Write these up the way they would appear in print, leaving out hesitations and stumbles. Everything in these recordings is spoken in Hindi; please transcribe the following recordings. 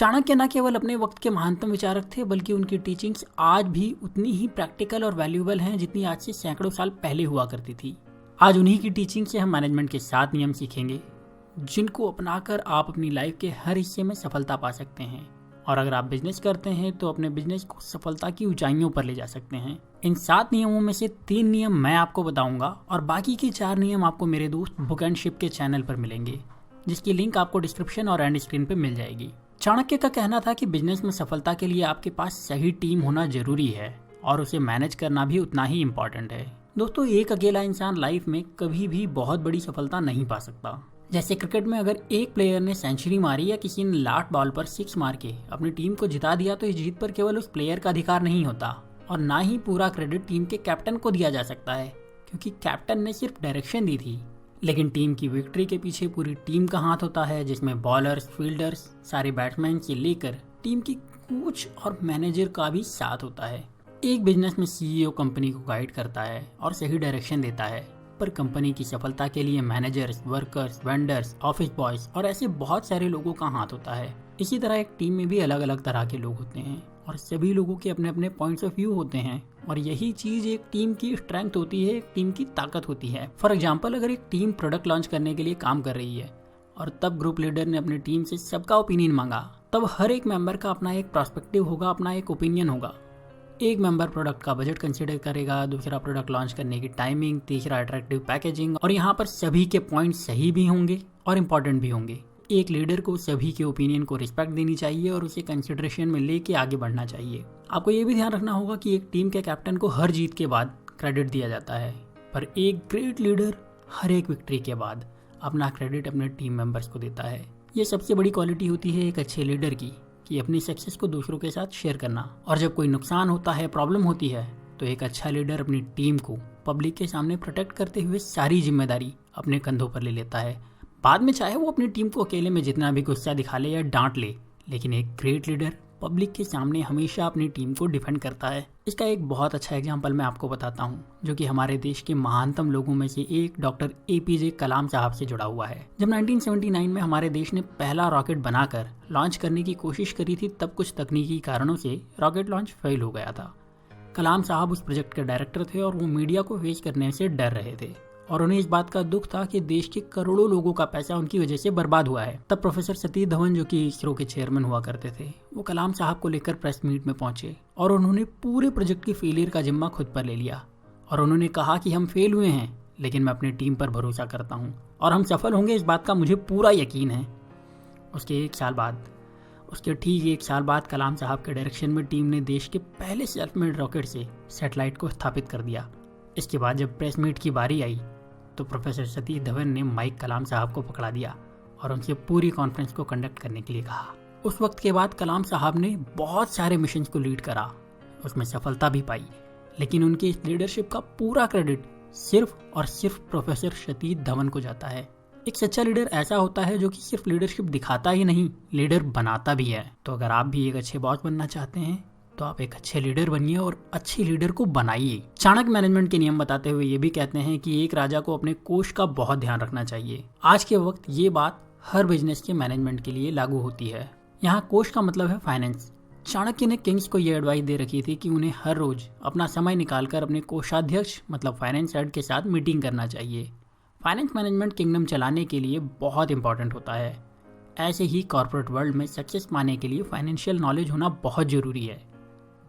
चाणक्य न केवल अपने वक्त के महानतम विचारक थे, बल्कि उनकी टीचिंग्स आज भी उतनी ही प्रैक्टिकल और वैल्यूएबल हैं जितनी आज से सैकड़ों साल पहले हुआ करती थी। आज उन्हीं की टीचिंग से हम मैनेजमेंट के 7 नियम सीखेंगे, जिनको अपनाकर आप अपनी लाइफ के हर हिस्से में सफलता पा सकते हैं। और अगर आप बिजनेस करते हैं तो अपने बिजनेस को सफलता की ऊंचाइयों पर ले जा सकते हैं। इन 7 नियमों में से 3 नियम मैं आपको बताऊंगा और बाकी के 4 नियम आपको मेरे दोस्त बुक एंड शिप के चैनल पर मिलेंगे, जिसकी लिंक आपको डिस्क्रिप्शन और एंड स्क्रीन पर मिल जाएगी। चाणक्य का कहना था कि बिजनेस में सफलता के लिए आपके पास सही टीम होना जरूरी है और उसे मैनेज करना भी उतना ही इम्पोर्टेंट है। दोस्तों, एक अकेला इंसान लाइफ में कभी भी बहुत बड़ी सफलता नहीं पा सकता। जैसे क्रिकेट में अगर एक प्लेयर ने सेंचुरी मारी या किसी ने लास्ट बॉल पर 6 मार के अपनी टीम को जिता दिया, तो इस जीत पर केवल उस प्लेयर का अधिकार नहीं होता और ना ही पूरा क्रेडिट टीम के कैप्टन को दिया जा सकता है, क्योंकि कैप्टन ने सिर्फ डायरेक्शन दी थी। लेकिन टीम की विक्ट्री के पीछे पूरी टीम का हाथ होता है, जिसमें बॉलर्स, फील्डर्स, सारे बैट्समैन से लेकर टीम की कोच और मैनेजर का भी साथ होता है। एक बिजनेस में सीईओ कंपनी को गाइड करता है और सही डायरेक्शन देता है, पर कंपनी की सफलता के लिए managers, workers, vendors, office boys और ऐसे बहुत सारे लोगों का हाथ होता है। इसी तरह एक टीम में भी अलग अलग तरह के लोग होते हैं और सभी लोगों के अपने अपने पॉइंट्स ऑफ व्यू होते हैं, और यही चीज एक टीम की स्ट्रेंथ होती है, एक टीम की ताकत होती है। फॉर एग्जाम्पल, अगर एक टीम प्रोडक्ट लॉन्च करने के लिए काम कर रही है और तब ग्रुप लीडर ने अपनी टीम से सबका ओपिनियन मांगा, तब हर एक मेंबर का अपना एक पर्सपेक्टिव होगा, अपना एक ओपिनियन होगा। एक मेंबर प्रोडक्ट का बजट कंसीडर करेगा, दूसरा प्रोडक्ट लॉन्च करने की टाइमिंग, तीसरा अट्रैक्टिव पैकेजिंग, और यहाँ पर सभी के पॉइंट सही भी होंगे और इम्पोर्टेंट भी होंगे। एक लीडर को सभी के ओपिनियन को रिस्पेक्ट देनी चाहिए और उसे कंसिडरेशन में लेके आगे बढ़ना चाहिए। आपको ये भी ध्यान रखना होगा कि एक टीम के कैप्टन को हर जीत के बाद क्रेडिट दिया जाता है, पर एक ग्रेट लीडर हर एक विक्ट्री के बाद अपना क्रेडिट अपने टीम मेंबर्स को देता है। ये सबसे बड़ी क्वालिटी होती है एक अच्छे लीडर की, कि अपनी सक्सेस को दूसरों के साथ शेयर करना। और जब कोई नुकसान होता है, प्रॉब्लम होती है, तो एक अच्छा लीडर अपनी टीम को पब्लिक के सामने प्रोटेक्ट करते हुए सारी जिम्मेदारी अपने कंधों पर ले लेता है। बाद में चाहे वो अपनी टीम को अकेले में जितना भी गुस्सा दिखा ले या डांट ले, लेकिन एक ग्रेट लीडर पब्लिक के सामने हमेशा अपनी टीम को डिफेंड करता है। इसका एक बहुत अच्छा एग्जांपल मैं आपको बताता हूँ, जो कि हमारे देश के महानतम लोगों में से एक डॉक्टर APJ कलाम साहब से जुड़ा हुआ है। जब 1979 में हमारे देश ने पहला रॉकेट बनाकर लॉन्च करने की कोशिश करी थी, तब कुछ तकनीकी कारणों से रॉकेट लॉन्च फेल हो गया था। कलाम साहब उस प्रोजेक्ट के डायरेक्टर थे और वो मीडिया को फेस करने से डर रहे थे और उन्हें इस बात का दुख था कि देश के करोड़ों लोगों का पैसा उनकी वजह से बर्बाद हुआ है। तब प्रोफेसर सतीश धवन, जो कि इसरो के चेयरमैन हुआ करते थे, वो कलाम साहब को लेकर प्रेस मीट में पहुंचे और उन्होंने पूरे प्रोजेक्ट की फेलियर का जिम्मा खुद पर ले लिया और उन्होंने कहा कि हम फेल हुए हैं, लेकिन मैं अपनी टीम पर भरोसा करता हूँ और हम सफल होंगे, इस बात का मुझे पूरा यकीन है। उसके ठीक 1 साल बाद कलाम साहब के डायरेक्शन में टीम ने देश के पहले सेल्फ मेड रॉकेट से सैटेलाइट को स्थापित कर दिया। इसके बाद जब प्रेस मीट की बारी आई, तो प्रोफेसर सतीश धवन ने माइक कलाम साहब को पकड़ा दिया और उनसे पूरी कॉन्फ्रेंस को कंडक्ट करने के लिए कहा। उस वक्त के बाद कलाम साहब ने बहुत सारे मिशन को लीड करा, उसमें सफलता भी पाई, लेकिन उनकी इस लीडरशिप का पूरा क्रेडिट सिर्फ और सिर्फ प्रोफेसर सतीश धवन को जाता है। एक सच्चा लीडर ऐसा होता है जो कि सिर्फ लीडरशिप दिखाता ही नहीं, लीडर बनाता भी है। तो अगर आप भी एक अच्छे बॉस बनना चाहते हैं, तो आप एक अच्छे लीडर बनिए और अच्छे लीडर को बनाइए। चाणक्य मैनेजमेंट के नियम बताते हुए ये भी कहते हैं कि एक राजा को अपने कोष का बहुत ध्यान रखना चाहिए। आज के वक्त ये बात हर बिजनेस के मैनेजमेंट के लिए लागू होती है। यहाँ कोष का मतलब है फाइनेंस। चाणक्य ने किंग्स को ये एडवाइस दे रखी थी कि उन्हें हर रोज अपना समय निकालकर अपने कोषाध्यक्ष मतलब फाइनेंस हेड के साथ मीटिंग करना चाहिए। फाइनेंस मैनेजमेंट किंगडम चलाने के लिए बहुत इंपॉर्टेंट होता है। ऐसे ही कॉर्पोरेट वर्ल्ड में सक्सेस पाने के लिए फाइनेंशियल नॉलेज होना बहुत जरूरी है।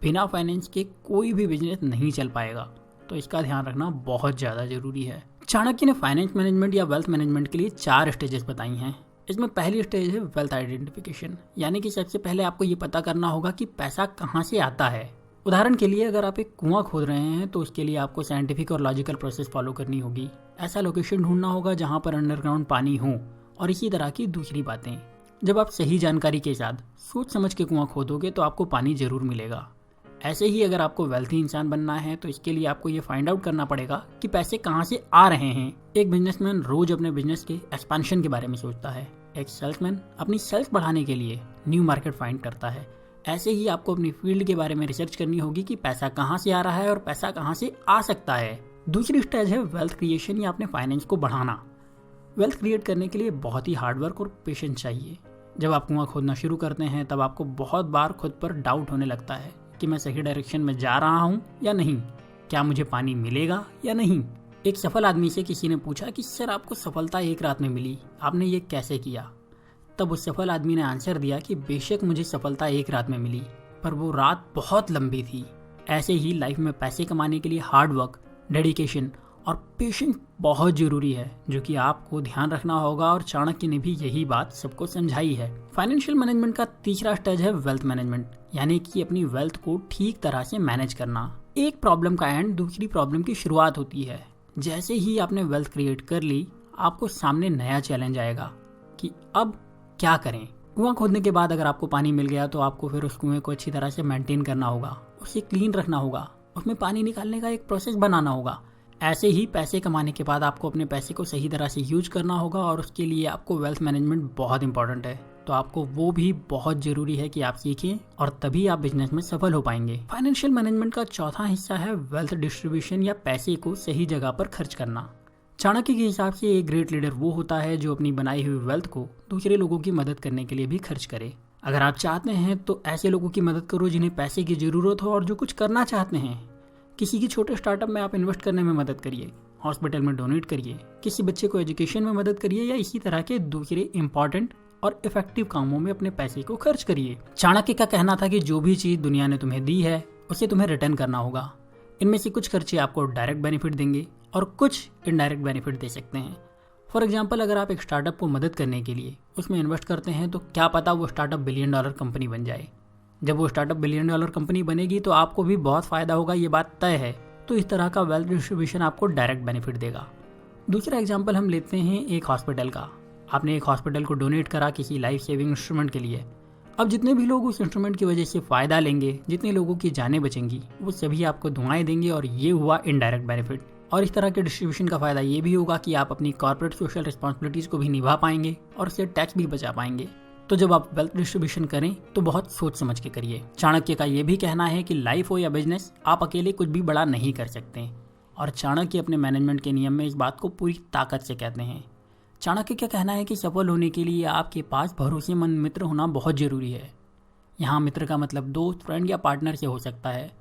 बिना फाइनेंस के कोई भी बिजनेस नहीं चल पाएगा, तो इसका ध्यान रखना बहुत ज़्यादा जरूरी है। चाणक्य ने फाइनेंस मैनेजमेंट या वेल्थ मैनेजमेंट के लिए 4 स्टेजेस बताई हैं। इसमें पहली स्टेज है वेल्थ आइडेंटिफिकेशन, यानी कि सबसे पहले आपको ये पता करना होगा कि पैसा कहाँ से आता है। उदाहरण के लिए, अगर आप एक कुआं खोद रहे हैं, तो उसके लिए आपको साइंटिफिक और लॉजिकल प्रोसेस फॉलो करनी होगी। ऐसा लोकेशन ढूंढना होगा जहाँ पर अंडरग्राउंड पानी हो, और इसी तरह की दूसरी बातें। जब आप सही जानकारी के साथ सोच समझ के कुआं खोदोगे, तो आपको पानी जरूर मिलेगा। ऐसे ही अगर आपको वेल्थी इंसान बनना है, तो इसके लिए आपको ये फाइंड आउट करना पड़ेगा कि पैसे कहाँ से आ रहे हैं। एक बिजनेसमैन रोज अपने बिजनेस के एक्सपेंशन के बारे में सोचता है। एक सेल्समैन अपनी सेल्स बढ़ाने के लिए न्यू मार्केट फाइंड करता है। ऐसे ही आपको अपनी फील्ड के बारे में रिसर्च करनी होगी कि पैसा कहाँ से आ रहा है और पैसा कहाँ से आ सकता है। दूसरी स्टेज है वेल्थ क्रिएशन या अपने फाइनेंस को बढ़ाना। वेल्थ क्रिएट करने के लिए बहुत ही हार्डवर्क और पेशेंस चाहिए। जब आप कुआं खोदना शुरू करते हैं तब आपको बहुत बार खुद पर डाउट होने लगता है कि मैं सही डायरेक्शन में जा रहा हूँ या नहीं, क्या मुझे पानी मिलेगा या नहीं। एक सफल आदमी से किसी ने पूछा कि सर आपको सफलता एक रात में मिली, आपने ये कैसे किया। तब उस सफल आदमी ने आंसर दिया कि बेशक मुझे सफलता एक रात में मिली, पर वो रात बहुत लंबी थी। ऐसे ही लाइफ में पैसे कमाने के लिए हार्ड वर्क, डेडिकेशन और पेशेंस बहुत जरूरी है, जो कि आपको ध्यान रखना होगा और चाणक्य ने भी यही बात सबको समझाई है। फाइनेंशियल मैनेजमेंट का तीसरा स्टेज है वेल्थ मैनेजमेंट, यानी कि अपनी वेल्थ को ठीक तरह से मैनेज करना। एक प्रॉब्लम का एंड दूसरी प्रॉब्लम की शुरुआत होती है। जैसे ही आपने वेल्थ क्रिएट कर ली, आपको सामने नया चैलेंज आएगा कि अब क्या करें। कुआं खोदने के बाद अगर आपको पानी मिल गया तो आपको फिर उस कुएं को अच्छी तरह से मेंटेन करना होगा, उसे क्लीन रखना होगा, उसमें पानी निकालने का एक प्रोसेस बनाना होगा। ऐसे ही पैसे कमाने के बाद आपको अपने पैसे को सही तरह से यूज करना होगा और उसके लिए आपको वेल्थ मैनेजमेंट बहुत इंपॉर्टेंट है। तो आपको वो भी बहुत जरूरी है कि आप सीखें और तभी आप बिजनेस में सफल हो पाएंगे। फाइनेंशियल मैनेजमेंट का चौथा हिस्सा है वेल्थ डिस्ट्रीब्यूशन या पैसे को सही जगह पर खर्च करना। चाणक्य के हिसाब से एक ग्रेट लीडर वो होता है जो अपनी बनाई हुई वेल्थ को दूसरे लोगों की मदद करने के लिए भी खर्च करे। अगर आप चाहते हैं तो ऐसे लोगों की मदद करो जिन्हें पैसे की जरूरत हो और जो कुछ करना चाहते हैं। किसी की छोटे स्टार्टअप में आप इन्वेस्ट करने में मदद करिए, हॉस्पिटल में डोनेट करिए, किसी बच्चे को एजुकेशन में मदद करिए या इसी तरह के दूसरे इंपॉर्टेंट और इफेक्टिव कामों में अपने पैसे को खर्च करिए। चाणक्य का कहना था कि जो भी चीज दुनिया ने तुम्हें दी है उसे तुम्हें रिटर्न करना होगा। इनमें से कुछ खर्चे आपको डायरेक्ट बेनिफिट देंगे और कुछ इनडायरेक्ट बेनिफिट दे सकते हैं। फॉर एग्जाम्पल, अगर आप एक स्टार्टअप को मदद करने के लिए उसमें इन्वेस्ट करते हैं तो क्या पता वो स्टार्टअप $1 बिलियन कंपनी बन जाए। जब वो स्टार्टअप $1 बिलियन कंपनी बनेगी तो आपको भी बहुत फायदा होगा, ये बात तय है। तो इस तरह का वेल्थ डिस्ट्रीब्यूशन आपको डायरेक्ट बेनिफिट देगा। दूसरा एग्जाम्पल हम लेते हैं एक हॉस्पिटल का। आपने एक हॉस्पिटल को डोनेट करा किसी लाइफ सेविंग इंस्ट्रूमेंट के लिए। अब जितने भी लोग उस इंस्ट्रूमेंट की वजह से फायदा लेंगे, जितने लोगों की जानें बचेंगी, वो सभी आपको दुआएं देंगे और ये हुआ इनडायरेक्ट बेनिफिट। और इस तरह के डिस्ट्रीब्यूशन का फायदा ये भी होगा कि आप अपनी कॉर्पोरेट सोशल रिस्पॉन्सिबिलिटीज को भी निभा पाएंगे और उससे टैक्स भी बचा पाएंगे। तो जब आप वेल्थ डिस्ट्रीब्यूशन करें तो बहुत सोच समझ के करिए। चाणक्य का यह भी कहना है कि लाइफ हो या बिजनेस, आप अकेले कुछ भी बड़ा नहीं कर सकते। और चाणक्य अपने मैनेजमेंट के नियम में इस बात को पूरी ताकत से कहते हैं। चाणक्य का कहना है कि सफल होने के लिए आपके पास भरोसेमंद मित्र होना बहुत जरूरी है। यहाँ मित्र का मतलब दोस्त, फ्रेंड या पार्टनर से हो सकता है।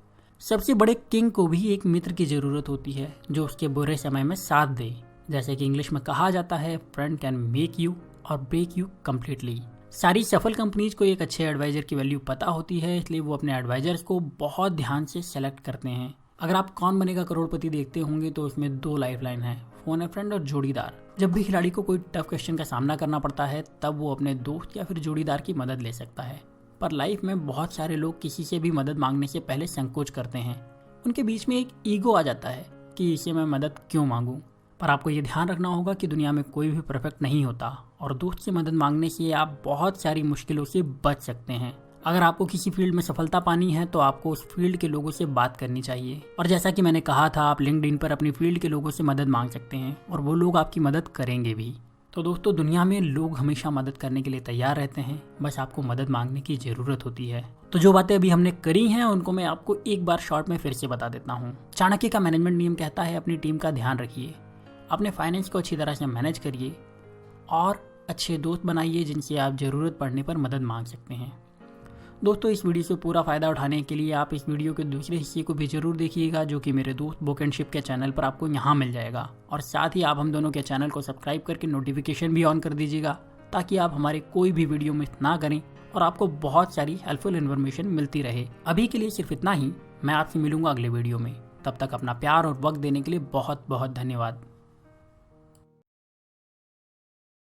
सबसे बड़े किंग को भी एक मित्र की जरूरत होती है जो उसके बुरे समय में साथ दे। जैसे कि इंग्लिश में कहा जाता है, फ्रेंड कैन मेक यू और ब्रेक यू कम्प्लीटली। सारी सफल कंपनीज को एक अच्छे एडवाइजर की वैल्यू पता होती है, इसलिए वो अपने एडवाइजर्स को बहुत ध्यान से सेलेक्ट करते हैं। अगर आप कौन बनेगा करोड़पति देखते होंगे तो उसमें 2 लाइफलाइन है, फोन ए फ्रेंड और जोड़ीदार। जब भी खिलाड़ी को कोई टफ क्वेश्चन का सामना करना पड़ता है तब वो अपने दोस्त या फिर जोड़ीदार की मदद ले सकता है। पर लाइफ में बहुत सारे लोग किसी से भी मदद मांगने से पहले संकोच करते हैं। उनके बीच में एक ईगो आ जाता है कि इसे मैं मदद क्यों मांगूं। पर आपको ये ध्यान रखना होगा कि दुनिया में कोई भी परफेक्ट नहीं होता और दोस्त से मदद मांगने से आप बहुत सारी मुश्किलों से बच सकते हैं। अगर आपको किसी फील्ड में सफलता पानी है तो आपको उस फील्ड के लोगों से बात करनी चाहिए। और जैसा कि मैंने कहा था, आप लिंक्डइन पर अपनी फील्ड के लोगों से मदद मांग सकते हैं और वो लोग आपकी मदद करेंगे भी। तो दोस्तों, दुनिया में लोग हमेशा मदद करने के लिए तैयार रहते हैं, बस आपको मदद मांगने की जरूरत होती है। तो जो बातें अभी हमने करी हैं उनको मैं आपको एक बार शॉर्ट में फिर से बता देता हूँ। चाणक्य का मैनेजमेंट नियम कहता है, अपनी टीम का ध्यान रखिए, अपने फाइनेंस को अच्छी तरह से मैनेज करिए और अच्छे दोस्त बनाइए जिनसे आप ज़रूरत पड़ने पर मदद मांग सकते हैं। दोस्तों, इस वीडियो से पूरा फ़ायदा उठाने के लिए आप इस वीडियो के दूसरे हिस्से को भी जरूर देखिएगा, जो कि मेरे दोस्त बुक एंड शिप के चैनल पर आपको यहाँ मिल जाएगा। और साथ ही आप हम दोनों के चैनल को सब्सक्राइब करके नोटिफिकेशन भी ऑन कर दीजिएगा, ताकि आप हमारे कोई भी वीडियो मिस ना करें और आपको बहुत सारी हेल्पफुल इन्फॉर्मेशन मिलती रहे। अभी के लिए सिर्फ इतना ही। मैं आपसे मिलूंगा अगले वीडियो में। तब तक अपना प्यार और वक्त देने के लिए बहुत बहुत धन्यवाद।